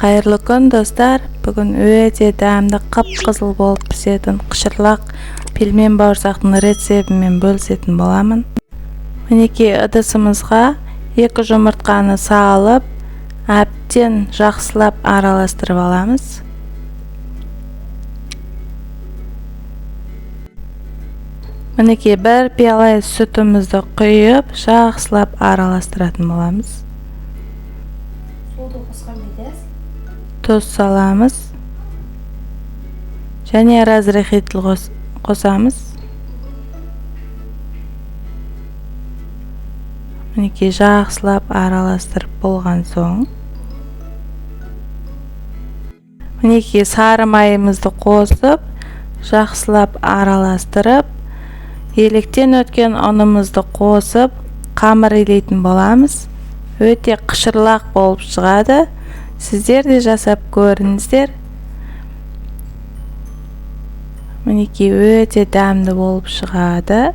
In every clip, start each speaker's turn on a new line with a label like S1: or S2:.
S1: Қайырлы күн достар, бүгін өте дәмді қып-қызыл болып пісетін қышырлақ пельмен бауырсақтың рецебімен бөлісетін боламын. Мінекей ыдысымызға 2 жұмыртқаны салып, әбден жақсылап араластырып аламыз. Мінекей 1 пиала сүтімізді құйып, жақсылап араластыратын боламыз. Тұз саламыз және разрыхитель қосамыз. Мінекей жақсылап араластырып болған соң, мінекей сары майымызды қосып, жақсылап араластырып, електен өткен ұнымызды қосып, қамыр илейтін боламыз. Өте қышырлақ болып шығады. Сіздер де жасап көріңіздер. Мінекей өте дәмді болып шығады.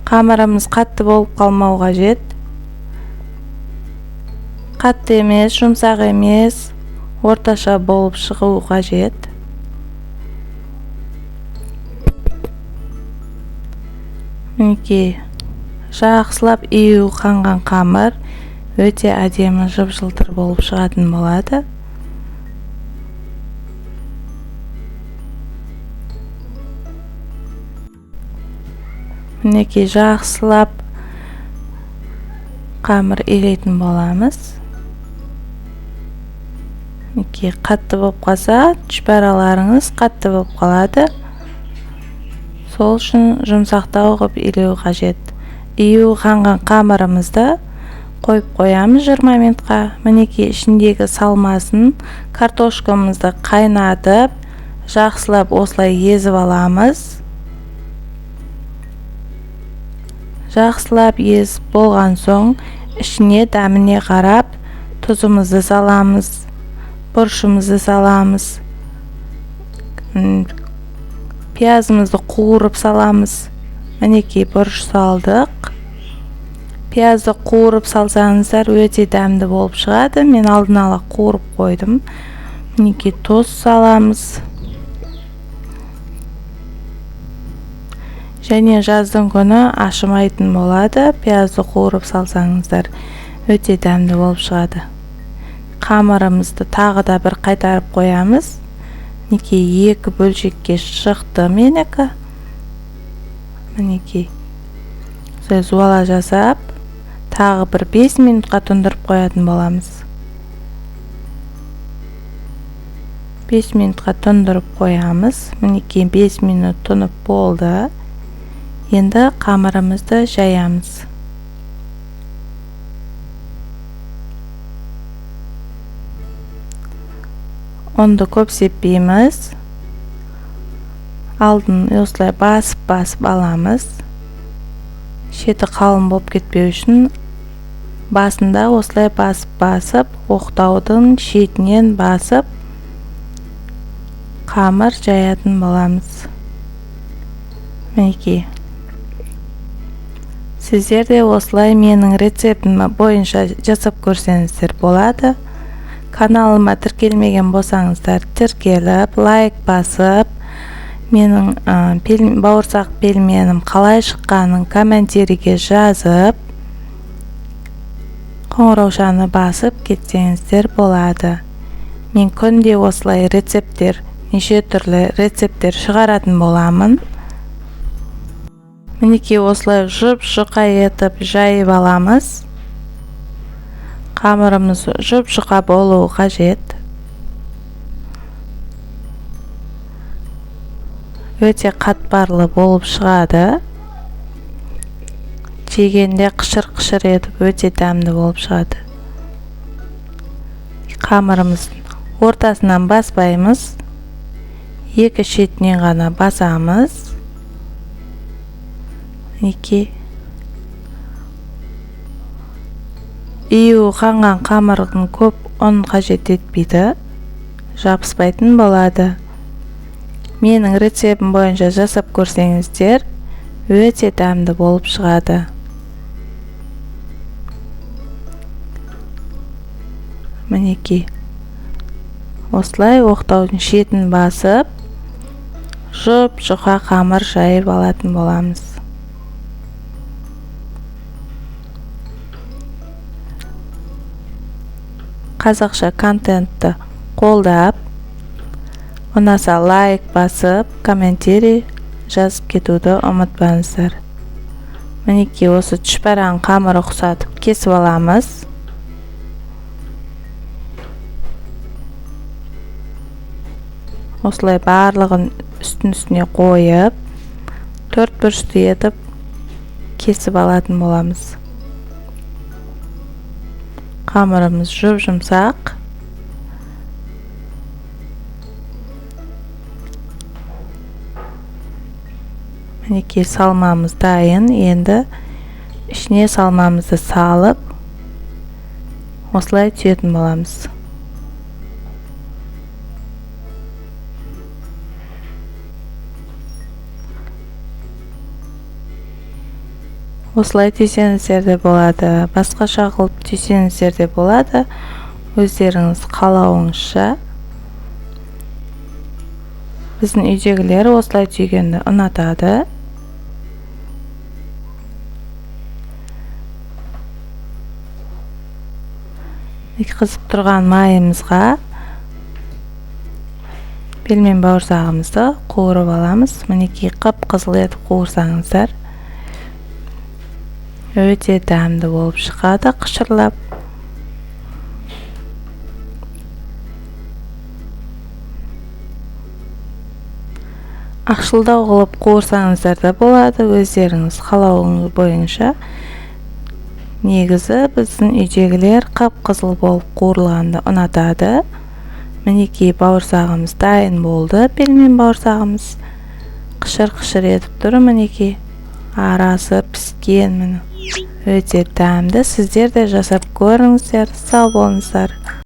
S1: Қамырымыз қатты болып қалмау қажет. Қатты емес, жұмсақ емес, орташа болып шығу қажет. Мінекей жақсылап июі қанған қамыр өте әдемі жып-жылтыр болып шығатын болады. Мінекей жақсылап қамыр илейтін боламыз. Мінекей қатты болып қалса, шпараларыңыз қатты болып қалады. Сол үшін жұмсақтау қып илеу қажет. Июі қанған қамырымызды қойып қоямыз 20 минутқа. Мінекей ішіндегі салмасын, картошкамызды қайнатып, жақсылап осылай езіп аламыз. Жақсылап езіп болған соң, ішіне дәміне қарап, тұзымызды саламыз, бұрышымызды саламыз, пиязымызды қуырып саламыз. Мінекей бұрыш салдық. Пиязды қуырып салсаңыздар өте дәмді болып шығады. Мен алдын ала қуырып қойдым. Мінекей тұз саламыз. Және жаздың күні ашымайтын болады. Пиязды қуырып салсаңыздар өте дәмді болып шығады. Қамырымызды тағы да бір қайтарып қоямыз. Мінекей 2 бөлшекке шықты менікі. Мінекей зуала жасап, тағы бір 5 минутқа тұндырып қоятын боламыз. 5 минутқа тұндырып қоямыз. Мінекей 5 минут тұнып болды. Енді қамырымызды жаямыз. Онды көп сеппейміз. Алдын осылай басып аламыз. Шеті қалың болып кетпеу үшін басында осылай басып, оқтаудың шетінен басып, қамыр жаятын боламыз. Мінекей. Сіздер де осылай менің рецептім бойынша жасап көрсеңіздер болады. Каналыма тіркелмеген болсаңыздар, тіркеліп, лайк басып, менің бауырсақ пельменім қалай шыққанын комментариге жазып, қоңыраушаны басып кетсеңіздер болады. Мен күнде осылай рецепттер, неше түрлі рецепттер шығаратын боламын. Мінекей осылай жұп-жұқа етіп жайып аламыз. Қамырымыз жұп-жұқа болуы қажет. Өте қатпарлы болып шығады. Жегенде қышыр-қышыр етіп өте дәмді болып шығады. Қамырымыздың ортасынан баспаймыз. 2 шетінен ғана басамыз. Мінекей. Июі қанған қамырдың көп ұн қажет етпейді. Жабыспайтын болады. Менің рецептім бойынша жасап көрсеңіздер, өте дәмді болып шығады. Мінекей Осылай оқтаудың шетін басып, жұп-жұқа қамыр жайып алатын боламыз. Қазақша контентті қолдап, ұнаса лайк басып, комментарий жазып кетуді ұмытпаңыздар. Мінекей осы түшпәрәң қамыр ұқсатып кесіп аламыз. Осылай барлығын үстіне қойып, 4 бұрышты етіп кесіп алатын боламыз. Қамырымыз жұп-жұмсақ. Мінекей салмамыз дайын. Енді ішіне салмамызды салып, осылай түйетін боламыз. Осылай түйсеңіздер де болады, басқаша қылып түйсеңіздер де болады. Өздеріңіз қалауыңызша. Біздің үйдегілер осылай түйгенді ұнатады. Қызып тұрған майымызға белмен бауырсағымызды қуырып аламыз. Мінекей қып-қызыл етіп қуырсаңыздар, өте дәмді болып шығады, қышырлап. Ақшылдау қылып қуырсаңыздар да болады, өздеріңіз қалауыңыз бойынша. Негізі біздің үйдегілер қып-қызыл болып қуырылғанды ұнатады. Мінекей бауырсағымыз дайын болды, белмен бауырсағымыз. Қышыр-қышыр етіп тұр, мінекей. Арасы піскен, өте дәмді. Сіздер де жасап көріңіздер, сау болыңыздар.